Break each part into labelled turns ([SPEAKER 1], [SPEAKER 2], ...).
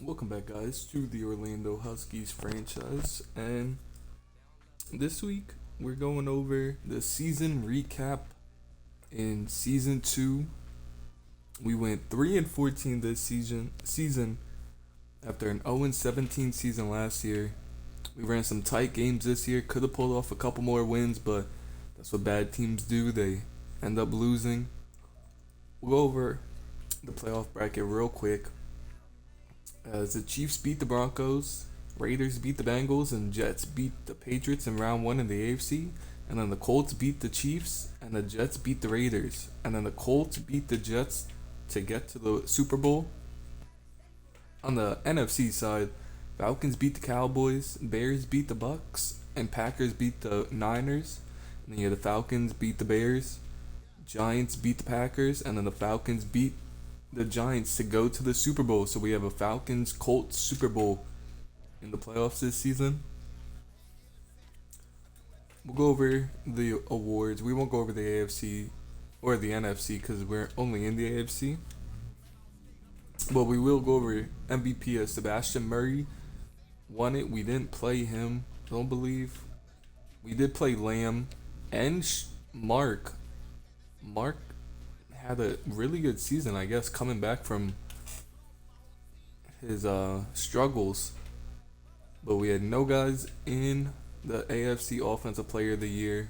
[SPEAKER 1] Welcome back, guys, to the Orlando Huskies franchise. And this week, we're going over the season recap. In season 2, we went 3 and 14 this season after an 0 and 17 season last year. We ran some tight games this year, could have pulled off a couple more wins, but that's what bad teams do. They end up losing. We'll go over the playoff bracket real quick. As the Chiefs beat the Broncos, Raiders beat the Bengals, and Jets beat the Patriots in round 1 in the AFC. And then the Colts beat the Chiefs, and the Jets beat the Raiders. And then the Colts beat the Jets to get to the Super Bowl. On the NFC side, Falcons beat the Cowboys, Bears beat the Bucks, and Packers beat the Niners. And then you had the Falcons beat the Bears, Giants beat the Packers, and then the Falcons beat the Giants to go to the Super Bowl. So we have a Falcons Colts Super Bowl in the playoffs this season. We'll go over the awards. We won't go over the AFC or the NFC because we're only in the AFC. But we will go over MVP as Sebastian Murray won it. We didn't play him, don't believe. We did play Lamb and Mark. Mark had a really good season, I guess, coming back from his struggles. But we had no guys in the AFC Offensive Player of the Year.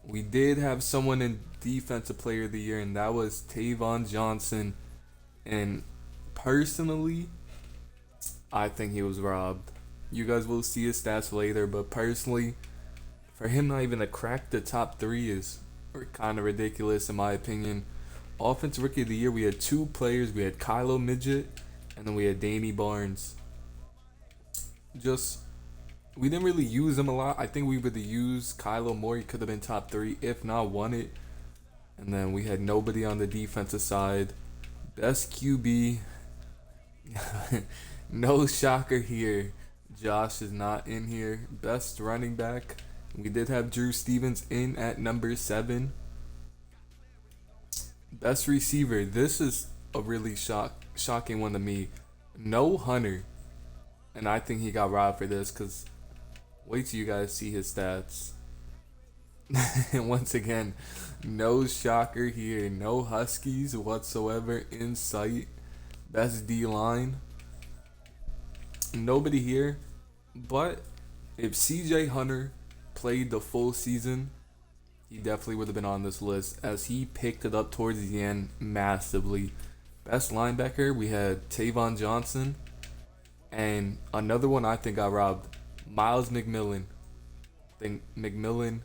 [SPEAKER 1] We did have someone in Defensive Player of the Year, and that was Tavon Johnson. And personally, I think he was robbed. You guys will see his stats later, but personally, for him not even to crack the top 3 is kind of ridiculous in my opinion. Offensive Rookie of the Year, we had 2 players. We had Kylo Midget, and then we had Danny Barnes. We didn't really use him a lot. I think we would have used Kylo more. He could have been top 3, if not won it. And then we had nobody on the defensive side. Best QB. No shocker here. Josh is not in here. Best running back. We did have Drew Stevens in at number 7. Best receiver. This is a really shocking one to me. No Hunter. And I think he got robbed for this because wait till you guys see his stats. And once again, no shocker here. No Huskies whatsoever in sight. Best D-line. Nobody here. But if CJ Hunter played the full season, he definitely would have been on this list as he picked it up towards the end massively. Best linebacker, we had Tavon Johnson. And another one I think got robbed, Miles McMillan. I think McMillan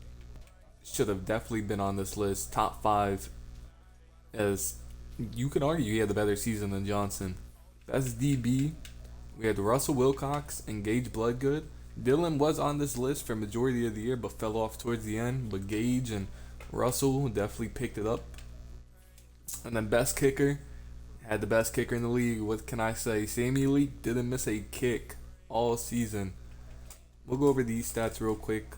[SPEAKER 1] should have definitely been on this list, top 5, as you could argue he had the better season than Johnson. Best DB, we had Russell Wilcox and Gage Bloodgood. Dylan was on this list for majority of the year but fell off towards the end, but Gage and Russell definitely picked it up. And then best kicker, had the best kicker in the league. What can I say? Sammy Leak didn't miss a kick all season. We'll go over these stats real quick.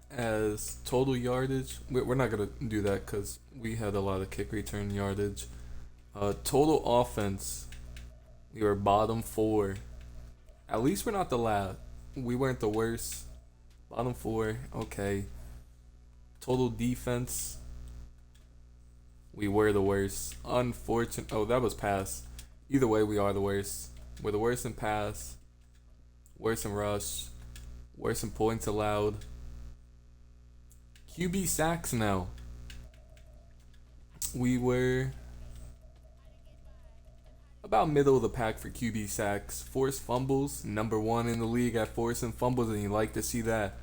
[SPEAKER 1] As total yardage, we're not going to do that because we had a lot of kick return yardage. Total offense, we were bottom 4. At least we're not the last. We weren't the worst. Bottom 4, okay. Total defense, we were the worst. Unfortunate. Oh, that was pass. Either way, we are the worst. We're the worst in pass, worst in rush, worst in points allowed. QB sacks now. We were about middle of the pack for QB sacks. Forced fumbles, number 1 in the league at forcing fumbles, and you like to see that.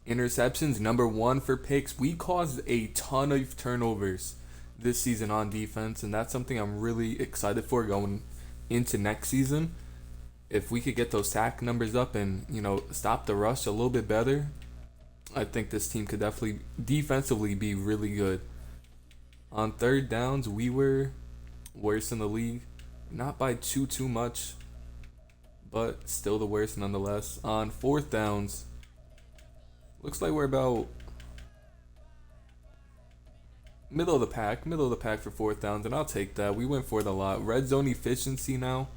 [SPEAKER 1] Interceptions, number 1 for picks. We caused a ton of turnovers this season on defense, and that's something I'm really excited for going into next season. If we could get those sack numbers up and, stop the rush a little bit better, I think this team could definitely defensively be really good. On third downs, we were worst in the league. Not by too much, but still the worst nonetheless. On fourth downs, looks like we're about middle of the pack for fourth downs, and I'll take that. We went for it a lot. Red zone efficiency now.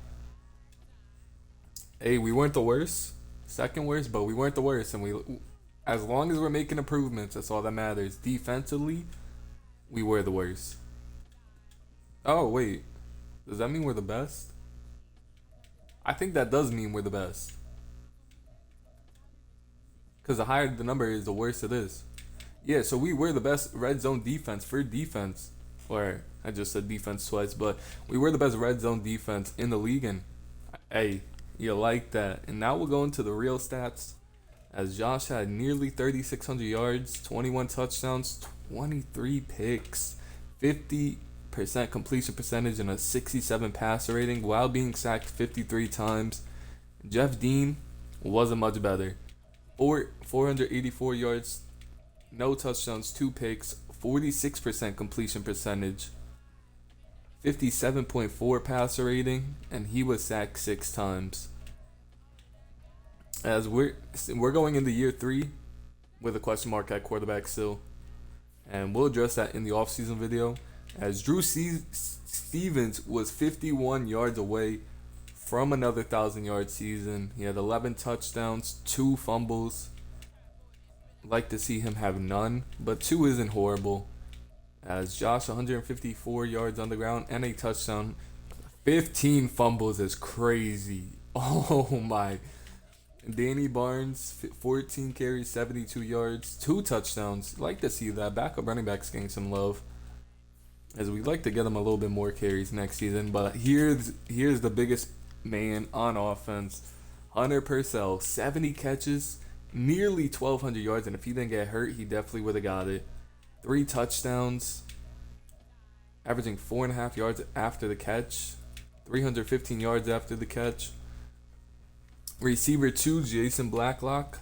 [SPEAKER 1] Hey, we weren't the worst, second worst, but we weren't the worst, and as long as we're making improvements, that's all that matters. Defensively, we were the worst. Oh wait, does that mean we're the best? I think that does mean we're the best, because the higher the number is, the worse it is. Yeah, so we were the best red zone defense for defense. Or I just said defense twice, but we were the best red zone defense in the league, and hey, you like that. And now we'll go into the real stats. As Josh had nearly 3,600 yards, 21 touchdowns, 23 picks, 50% completion percentage, and a 67 passer rating while being sacked 53 times. Jeff Dean wasn't much better. 484 yards, no touchdowns, 2 picks, 46% completion percentage, 57.4 passer rating, and he was sacked 6 times. As we're going into year 3 with a question mark at quarterback still, and we'll address that in the offseason video. As Drew Stevens was 51 yards away from another 1,000-yard season. He had 11 touchdowns, 2 fumbles. Like to see him have none, but 2 isn't horrible. As Josh, 154 yards on the ground and a touchdown. 15 fumbles is crazy. Oh my. Danny Barnes, 14 carries, 72 yards, 2 touchdowns. Like to see that. Backup running backs getting some love, as we'd like to get him a little bit more carries next season. But here's the biggest man on offense. Hunter Purcell, 70 catches, nearly 1,200 yards, and if he didn't get hurt, he definitely would have got it. 3 touchdowns, averaging 4.5 yards after the catch, 315 yards after the catch. Receiver 2, Jason Blacklock,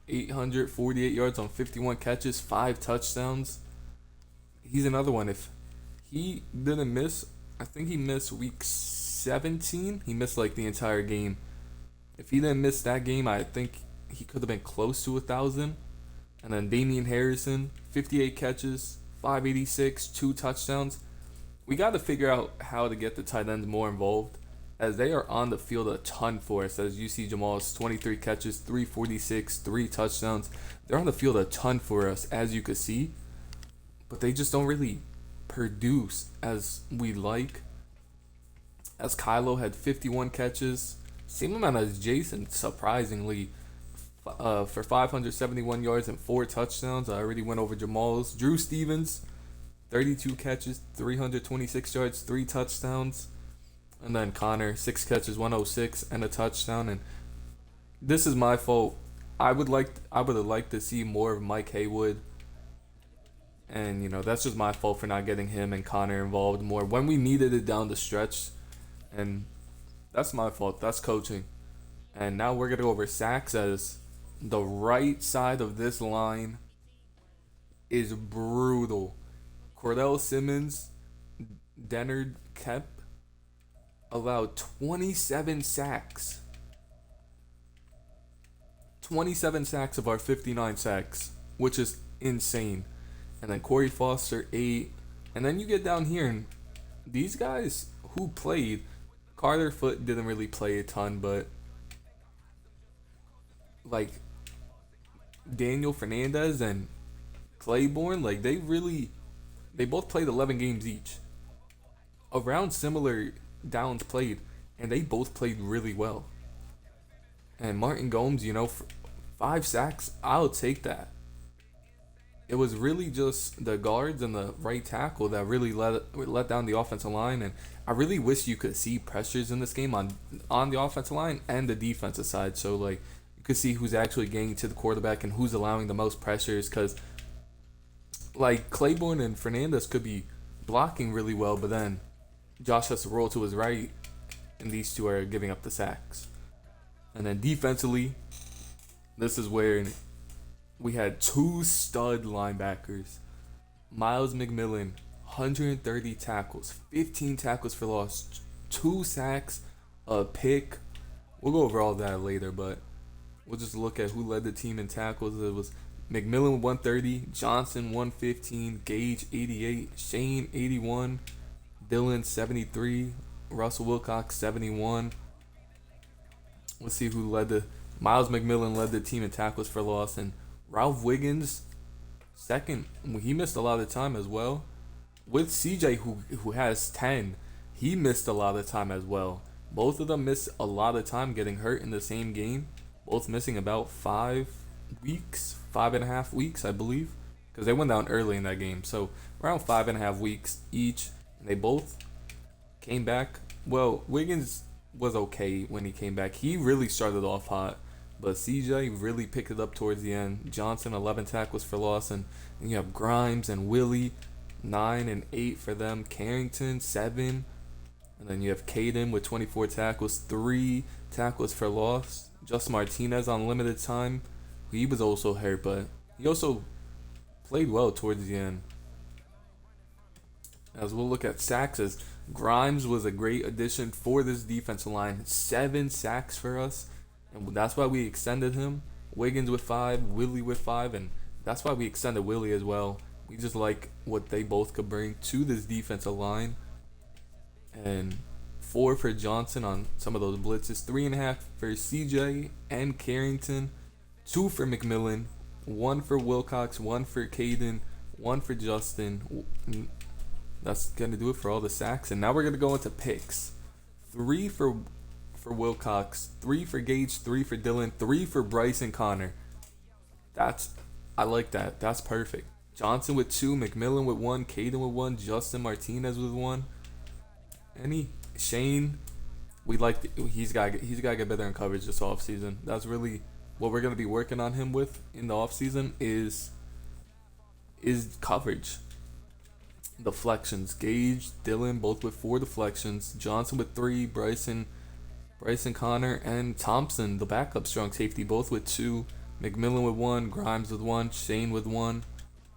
[SPEAKER 1] 848 yards on 51 catches, 5 touchdowns. He's another one. If he didn't miss, I think he missed week 17. He missed like the entire game. If he didn't miss that game, I think he could have been close to 1,000. And then Damian Harrison, 58 catches, 586, 2 touchdowns. We got to figure out how to get the tight ends more involved, as they are on the field a ton for us. As you see, Jamal's 23 catches, 346, 3 touchdowns. They're on the field a ton for us, as you could see. But they just don't really produce as we like. As Kylo had 51 catches, same amount as Jason, surprisingly, for 571 yards and 4 touchdowns. I already went over Jamal's. Drew Stevens, 32 catches, 326 yards, 3 touchdowns. And then Connor, 6 catches, 106, and a touchdown. And this is my fault. I would have liked to see more of Mike Haywood. And, that's just my fault for not getting him and Connor involved more when we needed it down the stretch. And that's my fault. That's coaching. And now we're going to go over sacks, as the right side of this line is brutal. Cordell Simmons, Dennard Kemp allowed 27 sacks. 27 sacks of our 59 sacks, which is insane. And then Corey Foster, 8. And then you get down here, and these guys who played, Carter Foote didn't really play a ton, but like Daniel Fernandez and Claiborne, like they both played 11 games each. Around similar downs played, and they both played really well. And Martin Gomes, 5 sacks, I'll take that. It was really just the guards and the right tackle that really let down the offensive line, and I really wish you could see pressures in this game on the offensive line and the defensive side, so like you could see who's actually getting to the quarterback and who's allowing the most pressures, because like Claiborne and Fernandez could be blocking really well, but then Josh has to roll to his right, and these two are giving up the sacks. And then defensively, this is where we had 2 stud linebackers. Miles McMillan, 130 tackles, 15 tackles for loss, 2 sacks, a pick. We'll go over all that later, but we'll just look at who led the team in tackles. It was McMillan with 130, Johnson 115, Gage 88, Shane 81, Dylan 73, Russell Wilcox 71. Let's see who led the. Miles McMillan led the team in tackles for loss, and Ralph Wiggins second. He missed a lot of time as well. With CJ, who has 10, he missed a lot of time as well. Both of them missed a lot of time getting hurt in the same game. Both missing about 5 weeks, 5.5 weeks, I believe, because they went down early in that game. So around 5.5 weeks each. And they both came back. Well, Wiggins was okay when he came back. He really started off hot, but CJ really picked it up towards the end. Johnson 11 tackles for loss, and you have Grimes and Willie 9 and 8 for them. Carrington 7, and then you have Caden with 24 tackles, 3 tackles for loss. Justin Martinez on limited time. He was also hurt, but he also played well towards the end. As we'll look at sacks, as Grimes was a great addition for this defensive line. 7 sacks for us, and that's why we extended him. Wiggins with 5, Willie with 5, and that's why we extended Willie as well. We just like what they both could bring to this defensive line. And 4 for Johnson on some of those blitzes. 3.5 for CJ and Carrington. 2 for McMillan. 1 for Wilcox. 1 for Caden. 1 for Justin. That's going to do it for all the sacks. And now we're going to go into picks. 3 for Wilcox. 3 for Gage. 3 for Dylan. 3 for Bryce and Connor. I like that. That's perfect. Johnson with 2. McMillan with 1. Caden with 1. Justin Martinez with 1. Shane, he's got to get better in coverage this offseason. That's really what we're going to be working on him with in the offseason is coverage. Deflections. Gage, Dylan, both with 4 deflections. Johnson with 3. Bryson Connor, and Thompson, the backup strong safety, both with 2. McMillan with 1. Grimes with 1. Shane with 1.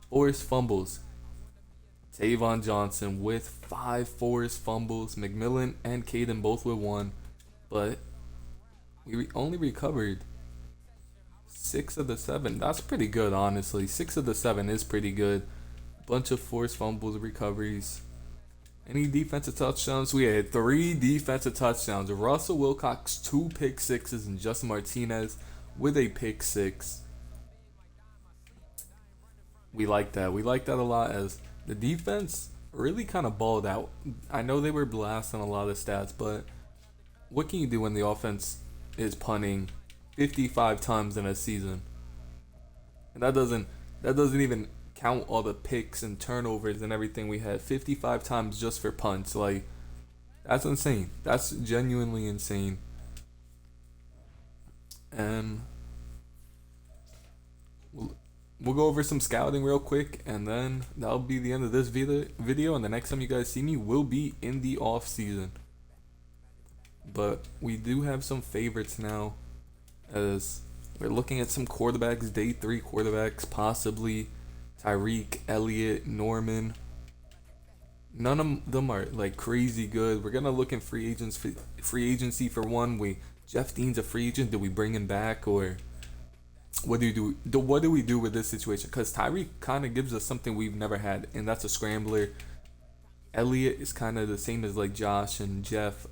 [SPEAKER 1] Forced fumbles. Tavon Johnson with 5 forced fumbles. McMillan and Caden both with 1. But we only recovered 6 of the 7. That's pretty good, honestly. 6 of the 7 is pretty good. Bunch of forced fumbles, recoveries. Any defensive touchdowns? We had 3 defensive touchdowns. Russell Wilcox, 2 pick sixes, and Justin Martinez with a pick 6. We like that. We like that a lot, as the defense really kind of balled out. I know they were blasting a lot of stats, but what can you do when the offense is punting 55 times in a season? And that doesn't even count all the picks and turnovers and everything we had. 55 times just for punts. Like, that's insane. That's genuinely insane. And we'll go over some scouting real quick, and then that'll be the end of this video. And the next time you guys see me will be in the off season. But we do have some favorites now, as we're looking at some quarterbacks, day 3 quarterbacks, possibly Tyreek, Elliott, Norman. None of them are like crazy good. We're gonna look in free agency for one. Jeff Dean's a free agent. Do we bring him back, or what do we do with this situation? Because Tyreek kind of gives us something we've never had, and that's a scrambler. Elliott is kind of the same as like Josh and Jeff,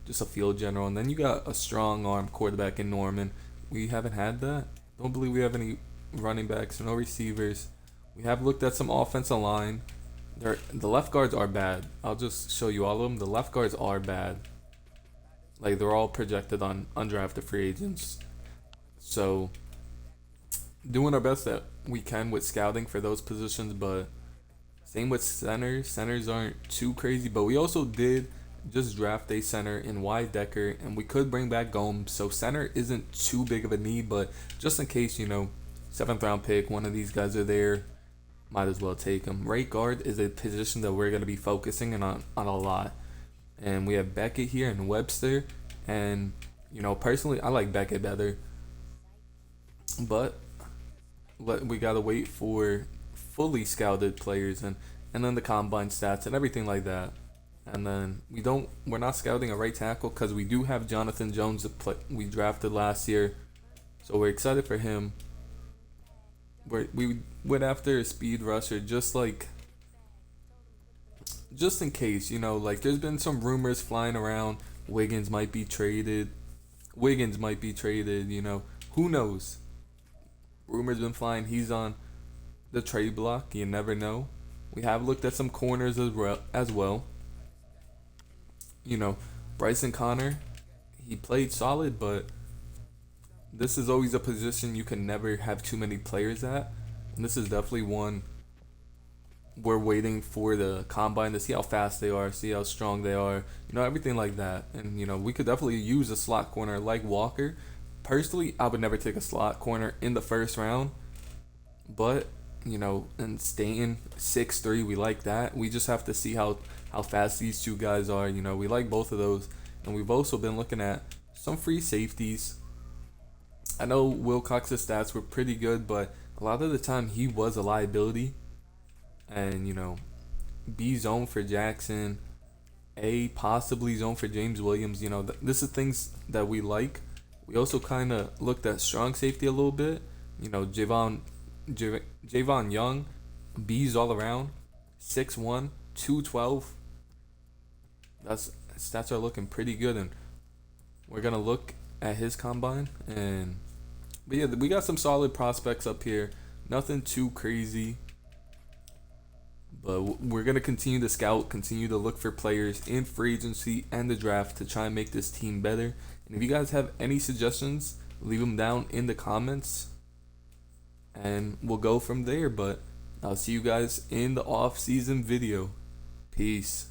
[SPEAKER 1] just a field general. And then you got a strong arm quarterback in Norman. We haven't had that. Don't believe we have any running backs, no receivers. We have looked at some offensive line. The left guards are bad. I'll just show you all of them. The left guards are bad. Like, they're all projected on undrafted free agents. So, doing our best that we can with scouting for those positions, but same with centers. Centers aren't too crazy, but we also did just draft a center in Decker, and we could bring back Gomes. So center isn't too big of a need, but just in case, 7th round pick, one of these guys are there, might as well take him. Right guard is a position that we're going to be focusing on a lot. And we have Beckett here and Webster. And, personally, I like Beckett better. But we got to wait for fully scouted players and then the combine stats and everything like that. And then we're not scouting a right tackle because we do have Jonathan Jones that we drafted last year. So we're excited for him. we went after a speed rusher just in case, like there's been some rumors flying around. Wiggins might be traded. Wiggins might be traded. Who knows? Rumors been flying. He's on the trade block. You never know. We have looked at some corners as well. You know, Bryson Connor, he played solid, but this is always a position you can never have too many players at. And this is definitely one we're waiting for the combine to see how fast they are, see how strong they are, everything like that. And we could definitely use a slot corner like Walker. Personally, I would never take a slot corner in the first round, but and Stanton 6'3", we like that. We just have to see how fast these two guys are. We like both of those, and we've also been looking at some free safeties. I know Wilcox's stats were pretty good, but a lot of the time he was a liability. And B zone for Jackson, A possibly zone for James Williams. This is things that we like. We also kind of looked at strong safety a little bit. Javon Young, B's all around, 6'1", 212. That's stats are looking pretty good, and we're gonna look at his combine. But yeah, we got some solid prospects up here. Nothing too crazy. But we're going to continue to scout, continue to look for players in free agency and the draft to try and make this team better. And if you guys have any suggestions, leave them down in the comments. And we'll go from there. But I'll see you guys in the off-season video. Peace.